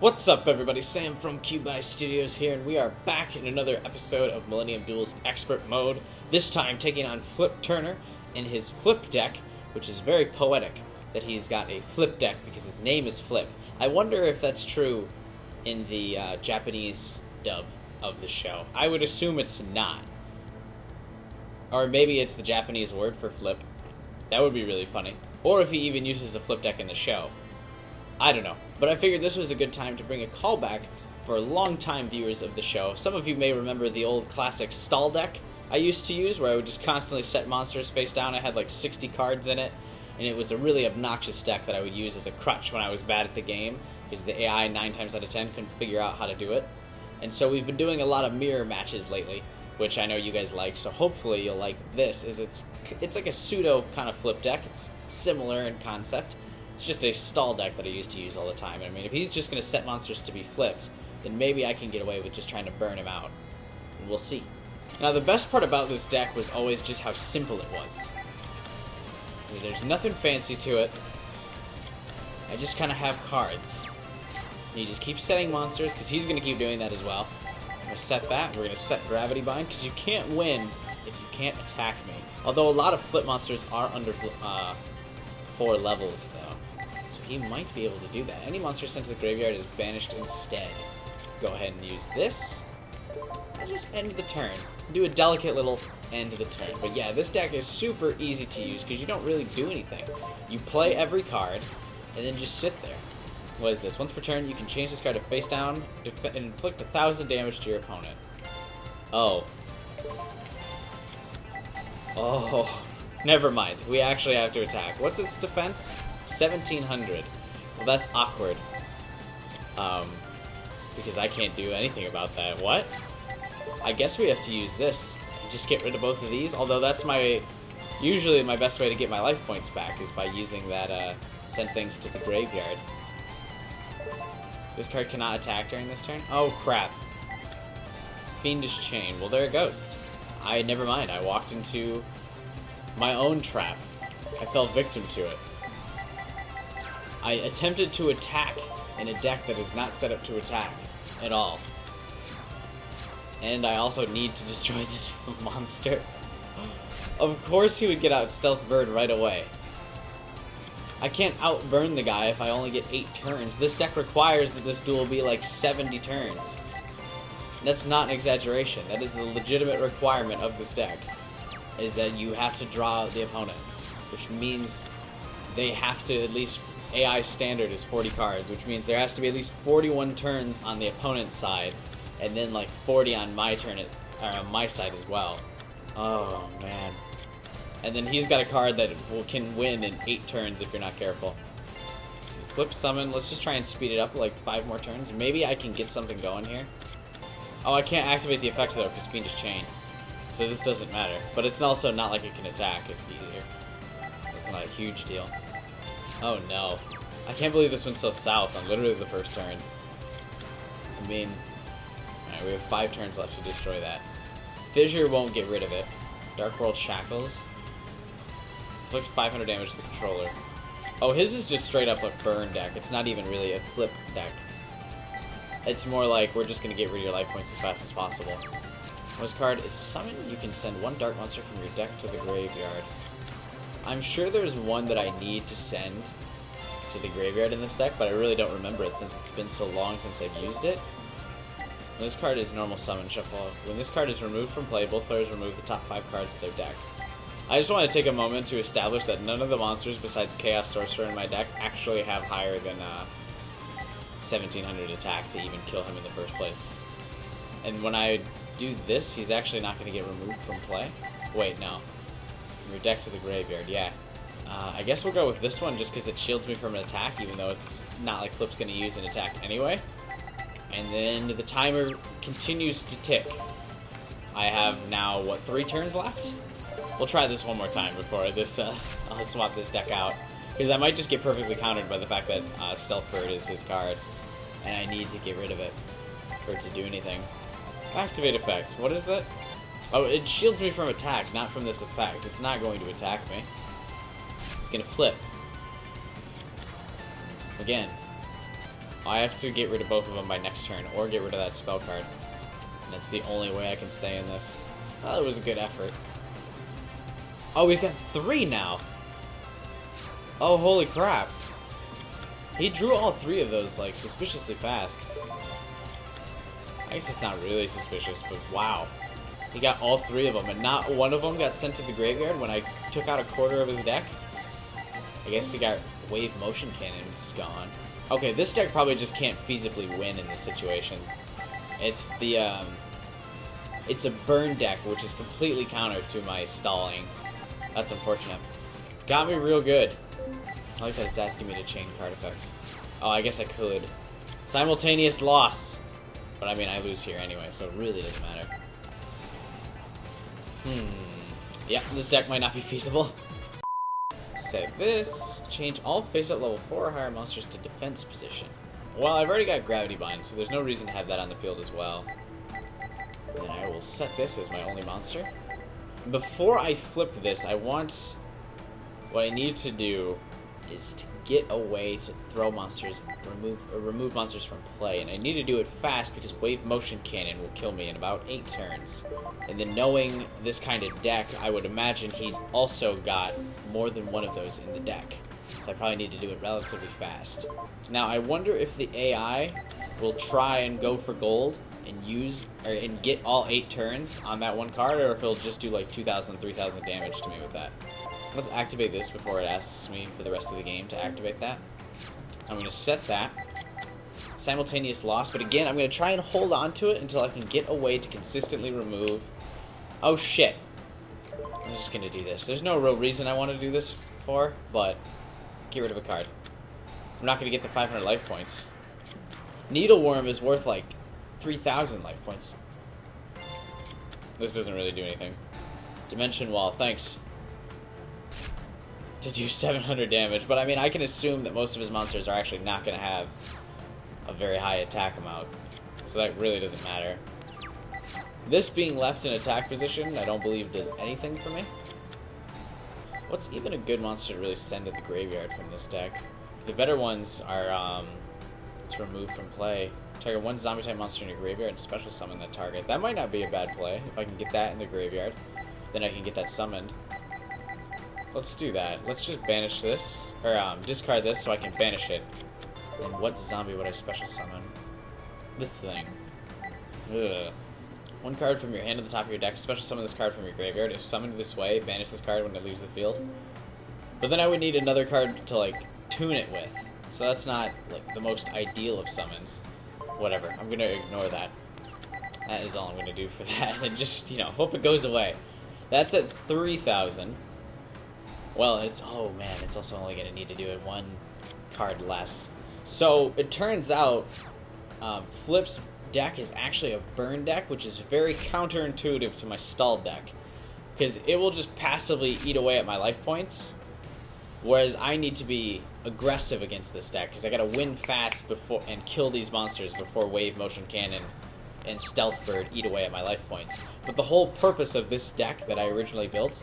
What's up, everybody? Sam from Cubi Studios here, and we are back in another episode of Millennium Duel's Expert Mode, this time taking on Flip Turner in his Flip deck, which is very poetic that he's got a Flip deck because his name is Flip. I wonder if that's true in the Japanese dub of the show. I would assume it's not. Or maybe it's the Japanese word for flip. That would be really funny. Or if he even uses a Flip deck in the show. I don't know, but I figured this was a good time to bring a callback for longtime viewers of the show. Some of you may remember the old classic stall deck I used to use, where I would just constantly set monsters face down. I had like 60 cards in it, and it was a really obnoxious deck that I would use as a crutch when I was bad at the game, because the AI 9 times out of 10 couldn't figure out how to do it. And so we've been doing a lot of mirror matches lately, which I know you guys like, so hopefully you'll like this. It's like a pseudo kind of flip deck. It's similar in concept. It's just a stall deck that I used to use all the time. I mean, if he's just going to set monsters to be flipped, then maybe I can get away with just trying to burn him out. And we'll see. Now, the best part about this deck was always just how simple it was. There's nothing fancy to it. I just kind of have cards. And you just keep setting monsters, because he's going to keep doing that as well. I'm going to set that. We're going to set Gravity Bind, because you can't win if you can't attack me. Although a lot of flip monsters are under 4 levels, though. So he might be able to do that. Any monster sent to the graveyard is banished instead. Go ahead and use this. And just end the turn. Do a delicate little end to the turn. But yeah, this deck is super easy to use because you don't really do anything. You play every card and then just sit there. What is this? Once per turn, you can change this card to face down and inflict 1,000 damage to your opponent. Oh. Oh. Never mind. We actually have to attack. What's its defense? 1,700. Well, that's awkward. Because I can't do anything about that. What? I guess we have to use this. Just get rid of both of these. Although that's usually my best way to get my life points back is by using that, send things to the graveyard. This card cannot attack during this turn? Oh, crap. Fiendish Chain. Well, there it goes. Never mind. I walked into my own trap. I fell victim to it. I attempted to attack in a deck that is not set up to attack at all. And I also need to destroy this monster. Of course he would get out Stealth Bird right away. I can't outburn the guy if I only get 8 turns. This deck requires that this duel be like 70 turns. That's not an exaggeration. That is the legitimate requirement of this deck. Is that you have to draw the opponent, which means they have to at least, AI standard is 40 cards, which means there has to be at least 41 turns on the opponent's side, and then like 40 on my turn, or on my side as well. Oh man. And then he's got a card that can win in 8 turns if you're not careful. So flip summon, let's just try and speed it up like 5 more turns. Maybe I can get something going here. Oh, I can't activate the effect though, because Fiendish Chain. So this doesn't matter, but it's also not like it can attack either. It's not a huge deal. Oh no. I can't believe this went so south on literally the first turn. I mean, alright, we have 5 turns left to destroy that. Fissure won't get rid of it. Dark World Shackles. Inflict 500 damage to the controller. Oh, his is just straight up a burn deck. It's not even really a flip deck. It's more like we're just going to get rid of your life points as fast as possible. When this card is summoned, you can send 1 dark monster from your deck to the graveyard. I'm sure there's one that I need to send to the graveyard in this deck, but I really don't remember it since it's been so long since I've used it. When this card is normal summon shuffle. When this card is removed from play, both players remove the top 5 cards of their deck. I just want to take a moment to establish that none of the monsters besides Chaos Sorcerer in my deck actually have higher than 1,700 attack to even kill him in the first place. And when I do this, he's actually not going to get removed from play. Wait, no. From your deck to the graveyard, yeah. I guess we'll go with this one just because it shields me from an attack, even though it's not like Flip's going to use an attack anyway. And then the timer continues to tick. I have now, what, 3 turns left? We'll try this one more time before I'll swap this deck out. Because I might just get perfectly countered by the fact that Stealth Bird is his card. And I need to get rid of it for it to do anything. Activate effect. What is it? Oh, it shields me from attack, not from this effect. It's not going to attack me. It's going to flip. Again. I have to get rid of both of them by next turn, or get rid of that spell card. And that's the only way I can stay in this. Well, it was a good effort. Oh, he's got 3 now. Oh, holy crap. He drew all 3 of those, like, suspiciously fast. I guess it's not really suspicious, but wow. He got all 3 of them, and not one of them got sent to the graveyard when I took out a quarter of his deck. I guess he got Wave Motion Cannon's gone. Okay, this deck probably just can't feasibly win in this situation. It's the, it's a burn deck, which is completely counter to my stalling. That's unfortunate. Got me real good. I like that it's asking me to chain card effects. Oh, I guess I could. Simultaneous loss. But I mean, I lose here anyway, so it really doesn't matter. Yeah, this deck might not be feasible. Save this. Change all face-up level 4 or higher monsters to defense position. Well, I've already got Gravity Bind, so there's no reason to have that on the field as well. Then I will set this as my only monster. Before I flip this, I want... What I need to do is to get a way to throw monsters, remove monsters from play, and I need to do it fast because Wave Motion Cannon will kill me in about 8 turns. And then knowing this kind of deck, I would imagine he's also got more than one of those in the deck. So I probably need to do it relatively fast. Now I wonder if the AI will try and go for gold and use and get all 8 turns on that one card, or if he'll just do like 2,000, 3,000 damage to me with that. Let's activate this before it asks me for the rest of the game to activate that. I'm going to set that. Simultaneous loss, but again, I'm going to try and hold on to it until I can get a way to consistently remove... Oh shit. I'm just going to do this. There's no real reason I want to do this for, but get rid of a card. I'm not going to get the 500 life points. Needleworm is worth like 3,000 life points. This doesn't really do anything. Dimension Wall, thanks. To do 700 damage, but I mean, I can assume that most of his monsters are actually not going to have a very high attack amount, so that really doesn't matter. This being left in attack position, I don't believe does anything for me. What's even a good monster to really send to the graveyard from this deck? The better ones are to remove from play. Target one zombie type monster in your graveyard and special summon that target. That might not be a bad play. If I can get that in the graveyard, then I can get that summoned. Let's do that. Let's just banish this, or discard this so I can banish it. And what zombie would I special summon? This thing. Ugh. One card from your hand to the top of your deck. Special summon this card from your graveyard. If summoned this way, banish this card when it leaves the field. But then I would need another card to like tune it with. So that's not like the most ideal of summons. Whatever. I'm gonna ignore that. That is all I'm gonna do for that, and just, you know, hope it goes away. That's at 3,000. Well, it's, oh man, it's also only going to need to do it 1 card less. So, it turns out, Flip's deck is actually a burn deck, which is very counterintuitive to my stall deck. Because it will just passively eat away at my life points, whereas I need to be aggressive against this deck, because I got to win fast before and kill these monsters before Wave Motion Cannon and Stealth Bird eat away at my life points. But the whole purpose of this deck that I originally built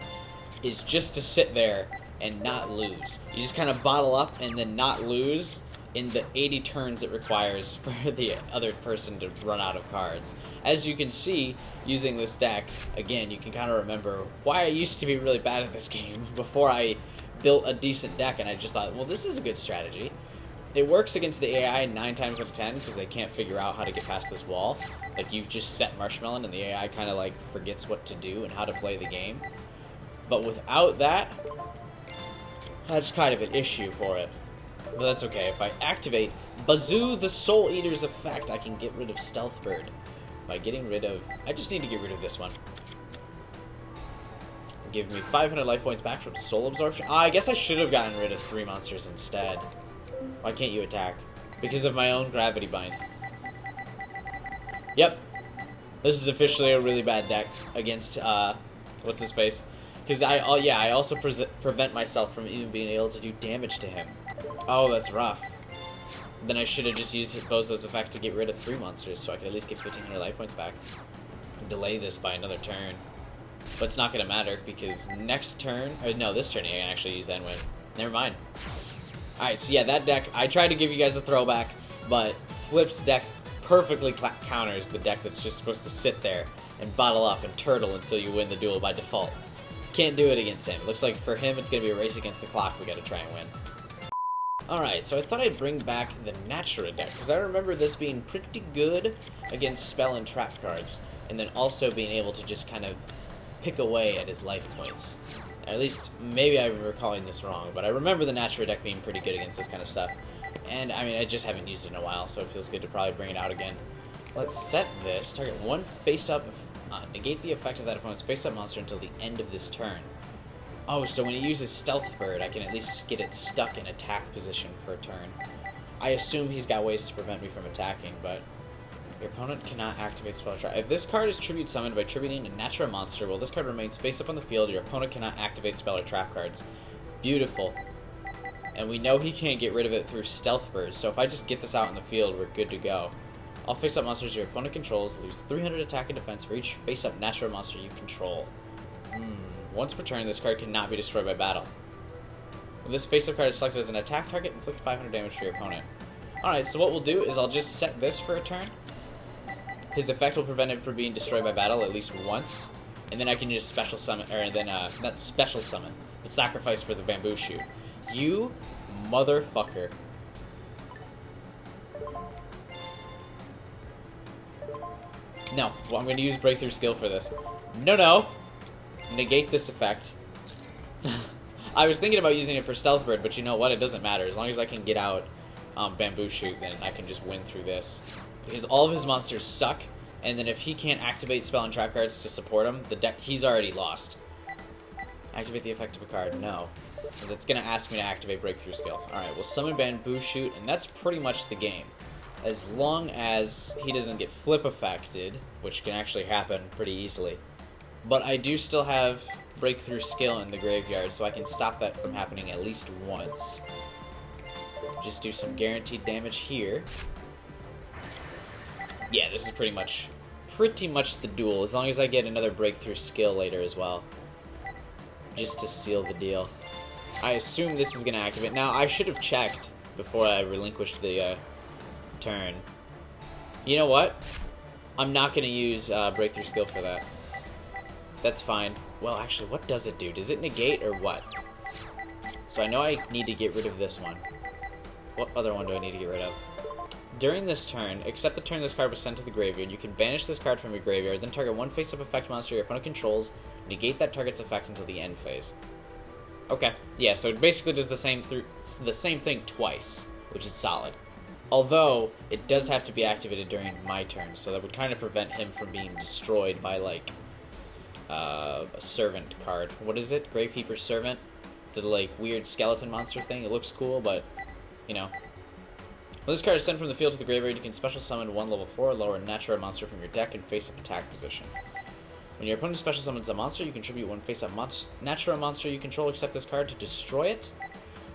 is just to sit there and not lose. You just kind of bottle up and then not lose in the 80 turns it requires for the other person to run out of cards. As you can see, using this deck, again, you can kind of remember why I used to be really bad at this game before I built a decent deck, and I just thought, well, this is a good strategy. It works against the AI 9 times out of 10 because they can't figure out how to get past this wall. Like, you've just set Marshmallow and the AI kind of like forgets what to do and how to play the game. But without that, that's kind of an issue for it. But that's okay. If I activate Bazoo the Soul Eater's effect, I can get rid of Stealth Bird by getting rid of... I just need to get rid of this one. Give me 500 life points back from Soul Absorption. I guess I should have gotten rid of 3 monsters instead. Why can't you attack? Because of my own Gravity Bind. Yep. This is officially a really bad deck against, what's his face? Because I also prevent myself from even being able to do damage to him. Oh, that's rough. Then I should have just used Bozo's effect to get rid of 3 monsters so I could at least get 1,500 life points back. Delay this by another turn. But it's not going to matter because next turn... Or no, this turn I can actually use that and win. Never mind. Alright, so yeah, that deck, I tried to give you guys a throwback. but Flip's deck perfectly counters the deck that's just supposed to sit there and bottle up and turtle until you win the duel by default. Can't do it against him. It looks like for him it's going to be a race against the clock we got to try and win. Alright, so I thought I'd bring back the Natura deck, because I remember this being pretty good against spell and trap cards, and then also being able to just kind of pick away at his life points. At least, maybe I'm recalling this wrong, but I remember the Natura deck being pretty good against this kind of stuff. And, I mean, I just haven't used it in a while, so it feels good to probably bring it out again. Let's set this. Target one face-up, negate the effect of that opponent's face-up monster until the end of this turn. Oh, so when he uses Stealth Bird, I can at least get it stuck in attack position for a turn. I assume he's got ways to prevent me from attacking, but your opponent cannot activate Spell Trap. If this card is Tribute Summoned by tributing a Natura monster, while this card remains face-up on the field, your opponent cannot activate Spell or Trap cards. Beautiful. And we know he can't get rid of it through Stealth Bird, so if I just get this out in the field, we're good to go. All face-up monsters your opponent controls lose 300 attack and defense for each face-up Natura monster you control. Once per turn, this card cannot be destroyed by battle. When this face-up card is selected as an attack target, inflict 500 damage to your opponent. Alright, so what we'll do is I'll just set this for a turn. His effect will prevent him from being destroyed by battle at least once. And then I can just special summon, or then, not special summon, but sacrifice for the bamboo shoot. You motherfucker. No, well, I'm going to use Breakthrough Skill for this. No. Negate this effect. I was thinking about using it for Stealth Bird, but you know what? It doesn't matter. As long as I can get out Bamboo Shoot, then I can just win through this. Because all of his monsters suck, and then if he can't activate spell and trap cards to support him, the deck he's already lost. Activate the effect of a card. No. Because it's going to ask me to activate Breakthrough Skill. Alright, we'll summon Bamboo Shoot, and that's pretty much the game. As long as he doesn't get flip affected, which can actually happen pretty easily. But I do still have Breakthrough Skill in the graveyard, so I can stop that from happening at least once. Just do some guaranteed damage here. Yeah, this is pretty much the duel, as long as I get another Breakthrough Skill later as well. Just to seal the deal. I assume this is going to activate. Now, I should have checked before I relinquished the turn. You know what? I'm not going to use Breakthrough Skill for that. That's fine. Well, actually, what does it do? Does it negate or what? So I know I need to get rid of this one. What other one do I need to get rid of? During this turn, except the turn this card was sent to the graveyard, you can banish this card from your graveyard, then target one face-up effect monster your opponent controls, negate that target's effect until the end phase. Okay, yeah, so it basically does the same thing twice, which is solid. Although, it does have to be activated during my turn, so that would kind of prevent him from being destroyed by, like, a servant card. What is it? Gravekeeper's Servant? The, like, weird skeleton monster thing. It looks cool, but, you know. When this card is sent from the field to the graveyard, you can special summon one level 4 or lower Natura monster from your deck in face-up attack position. When your opponent special summons a monster, you contribute one face-up Natura monster you control except this card to destroy it.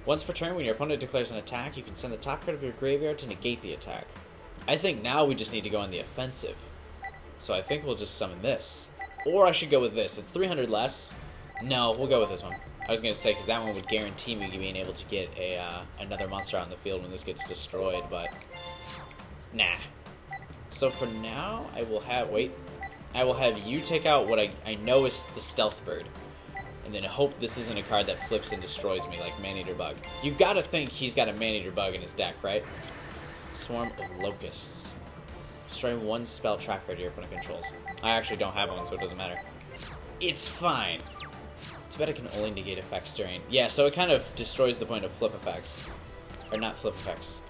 Once per turn, when your opponent declares an attack, you can send the top card of your graveyard to negate the attack. I think now we just need to go on the offensive. So I think we'll just summon this. Or I should go with this. It's 300 less. No, we'll go with this one. I was going to say, because that one would guarantee me being able to get another monster out in the field when this gets destroyed, but nah. So for now, I will have you take out what I know is the Stealth Bird. And then I hope this isn't a card that flips and destroys me like Man-Eater Bug. You gotta think he's got a Man-Eater Bug in his deck, right? Swarm of Locusts. Destroy one spell trap card your opponent controls. I actually don't have one, so it doesn't matter. It's fine. Too bad I can only negate effects during... Yeah, so it kind of destroys the point of flip effects. Or not flip effects.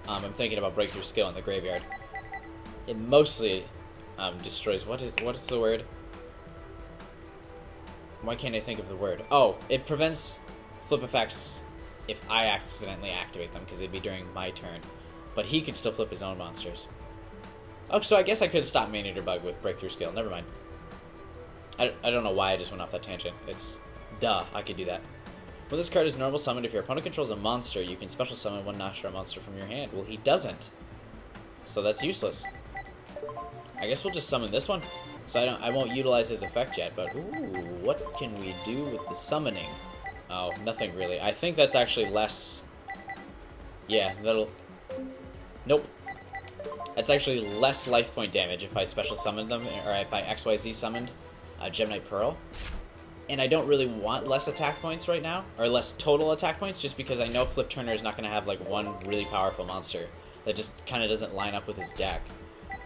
I'm thinking about Breakthrough Skill in the graveyard. It mostly destroys... What is the word? Why can't I think of the word? Oh, it prevents flip effects if I accidentally activate them, because it'd be during my turn. But he could still flip his own monsters. Oh, so I guess I could stop Man-Eater Bug with Breakthrough Skill. Never mind. I don't know why I just went off that tangent. It's... Duh, I could do that. When this card is normal summoned, if your opponent controls a monster, you can special summon one Natura monster from your hand. Well, he doesn't. So that's useless. I guess we'll just summon this one. So I won't utilize his effect yet, but ooh, what can we do with the summoning? Oh, nothing really. I think that's actually less... Yeah, Nope. That's actually less life point damage if I special summoned them, or if I XYZ summoned Gemini Pearl. And I don't really want less attack points right now, or less total attack points, just because I know Flip Turner is not going to have like one really powerful monster that just kind of doesn't line up with his deck.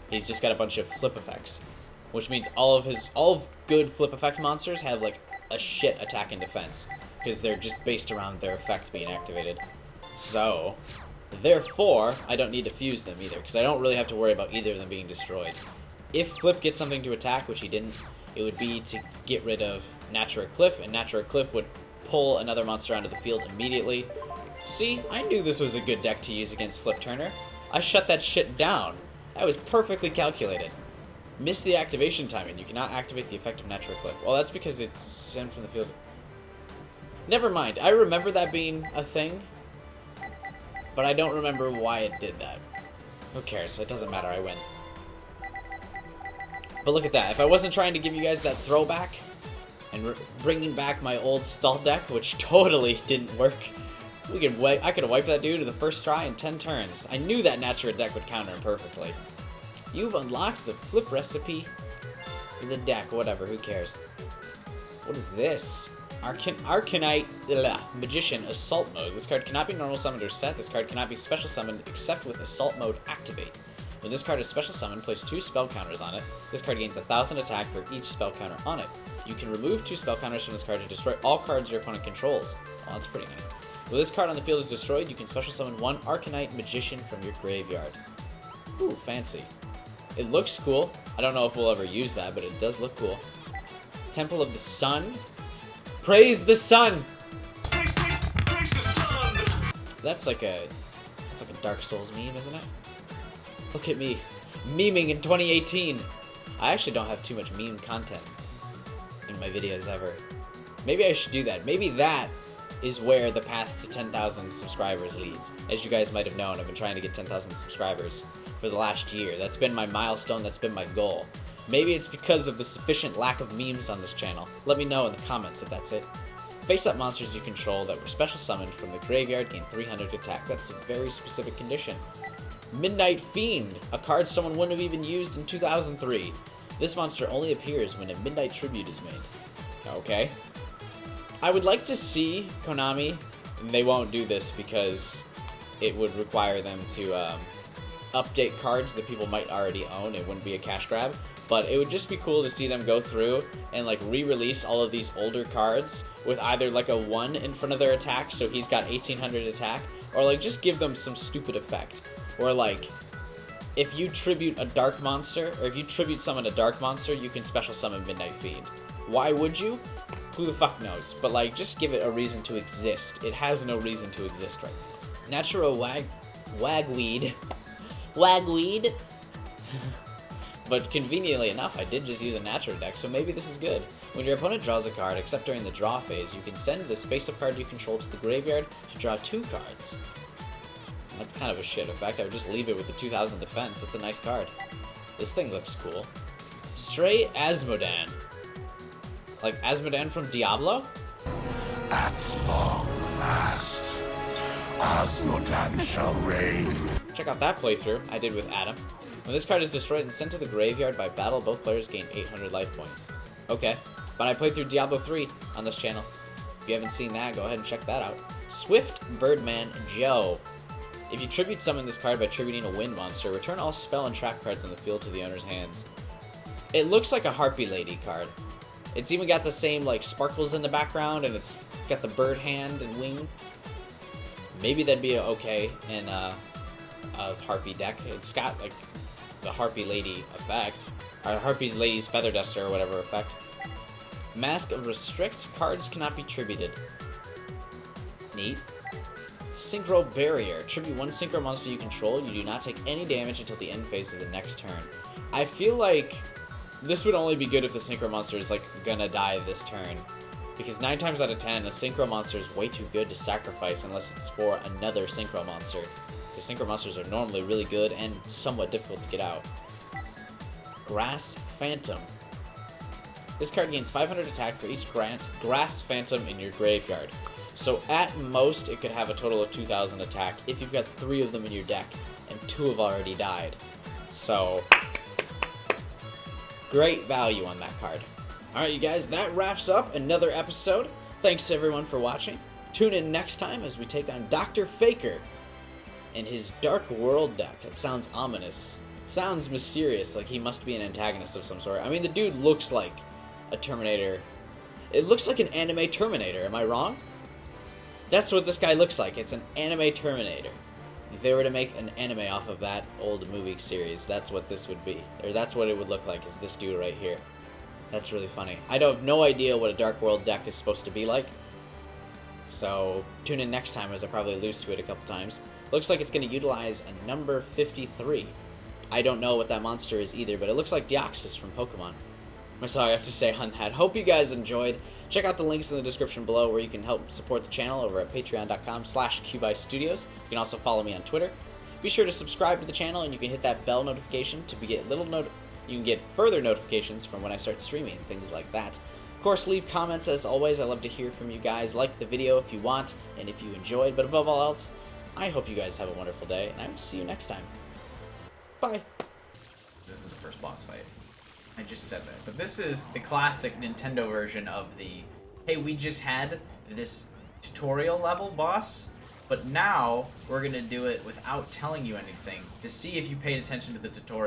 He's just got a bunch of flip effects, which means all of good flip effect monsters have like a shit attack and defense, because they're just based around their effect being activated. So, therefore, I don't need to fuse them either, because I don't really have to worry about either of them being destroyed. If Flip gets something to attack, which he didn't, it would be to get rid of Natura Cliff, and Natura Cliff would pull another monster onto the field immediately. See, I knew this was a good deck to use against Flip Turner. I shut that shit down. That was perfectly calculated. Miss the activation timing. You cannot activate the effect of Natura Cliff. Well, that's because it's sent from the field. Never mind. I remember that being a thing, but I don't remember why it did that. Who cares? It doesn't matter. I win. But look at that. If I wasn't trying to give you guys that throwback and bringing back my old stall deck, which totally didn't work, I could have wiped that dude in the first try in 10 turns. I knew that Natura deck would counter him perfectly. You've unlocked the flip recipe in the deck. Whatever, who cares? What is this? Arcanite Magician Assault Mode. This card cannot be normal summoned or set. This card cannot be special summoned except with Assault Mode activate. When this card is special summoned, place 2 spell counters on it. This card gains 1,000 attack for each spell counter on it. You can remove 2 spell counters from this card to destroy all cards your opponent controls. Well, that's pretty nice. When this card on the field is destroyed, you can special summon 1 Arcanite Magician from your graveyard. Ooh, fancy. It looks cool. I don't know if we'll ever use that, but it does look cool. Temple of the Sun. Praise the Sun! Praise the Sun! That's like a Dark Souls meme, isn't it? Look at me, memeing in 2018. I actually don't have too much meme content in my videos ever. Maybe I should do that. Maybe that is where the path to 10,000 subscribers leads. As you guys might have known, I've been trying to get 10,000 subscribers for the last year. That's been my milestone, that's been my goal. Maybe it's because of the sufficient lack of memes on this channel. Let me know in the comments if that's it. Face-up monsters you control that were special summoned from the graveyard gain 300 attack. That's a very specific condition. Midnight Fiend, a card someone wouldn't have even used in 2003. This monster only appears when a Midnight Tribute is made. Okay. I would like to see Konami, and they won't do this because it would require them to update cards that people might already own. It wouldn't be a cash grab, but it would just be cool to see them go through and like re-release all of these older cards with either like a 1 in front of their attack, so he's got 1800 attack, or like just give them some stupid effect. Or like, if you tribute a dark monster, or if you tribute summon a dark monster, you can special summon Midnight Fiend. Why would you? Who the fuck knows? But like, just give it a reason to exist. It has no reason to exist right now. Natura Wagweed. Wagweed? But conveniently enough, I did just use a Natura deck, so maybe this is good. When your opponent draws a card, except during the draw phase, you can send this face-up card you control to the graveyard to draw 2 cards. That's kind of a shit effect. I would just leave it with the 2000 defense. That's a nice card. This thing looks cool. Stray Asmodan. Like Asmodan from Diablo? At long last, Asmodan shall reign. Check out that playthrough I did with Adam. When this card is destroyed and sent to the graveyard by battle, both players gain 800 life points. Okay, but I played through Diablo 3 on this channel. If you haven't seen that, go ahead and check that out. Swift Birdman Joe. If you tribute summon this card by tributing a wind monster, return all spell and trap cards on the field to the owner's hands. It looks like a Harpy Lady card. It's even got the same like sparkles in the background, and it's got the bird hand and wing. Maybe that'd be okay in a Harpy deck. It's got like the Harpy Lady effect, or Harpy's Lady's Feather Duster or whatever effect. Mask of Restrict. Cards cannot be tributed. Neat. Synchro Barrier. Tribute 1 synchro monster you control. You do not take any damage until the end phase of the next turn. I feel like this would only be good if the synchro monster is like gonna die this turn, because 9 times out of 10 a synchro monster is way too good to sacrifice unless it's for another synchro monster. The synchro monsters are normally really good and somewhat difficult to get out. Grass Phantom. This card gains 500 attack for each Grass Phantom in your graveyard. So at most, it could have a total of 2,000 attack if you've got 3 of them in your deck. and 2 have already died. So, great value on that card. Alright, you guys, that wraps up another episode. Thanks to everyone for watching. Tune in next time as we take on Dr. Faker and his Dark World deck. It sounds ominous. Sounds mysterious, like he must be an antagonist of some sort. I mean, the dude looks like a Terminator. It looks like an anime Terminator, am I wrong? That's what this guy looks like. It's an anime Terminator. If they were to make an anime off of that old movie series, that's what this would be. Or that's what it would look like, is this dude right here. That's really funny. I have no idea what a Dark World deck is supposed to be like. So, tune in next time as I probably lose to it a couple times. Looks like it's going to utilize a number 53. I don't know what that monster is either, but it looks like Deoxys from Pokemon. That's all I have to say on that. Hope you guys enjoyed. Check out the links in the description below where you can help support the channel over at patreon.com/QBuyStudios. You can also follow me on Twitter. Be sure to subscribe to the channel, and you can hit that bell notification to get you can get further notifications from when I start streaming, things like that. Of course, leave comments as always. I love to hear from you guys. Like the video if you want and if you enjoyed, but above all else, I hope you guys have a wonderful day, and I will see you next time. Bye. This is the first boss fight. I just said that. But this is the classic Nintendo version of the, hey, we just had this tutorial level boss, but now we're going to do it without telling you anything to see if you paid attention to the tutorial.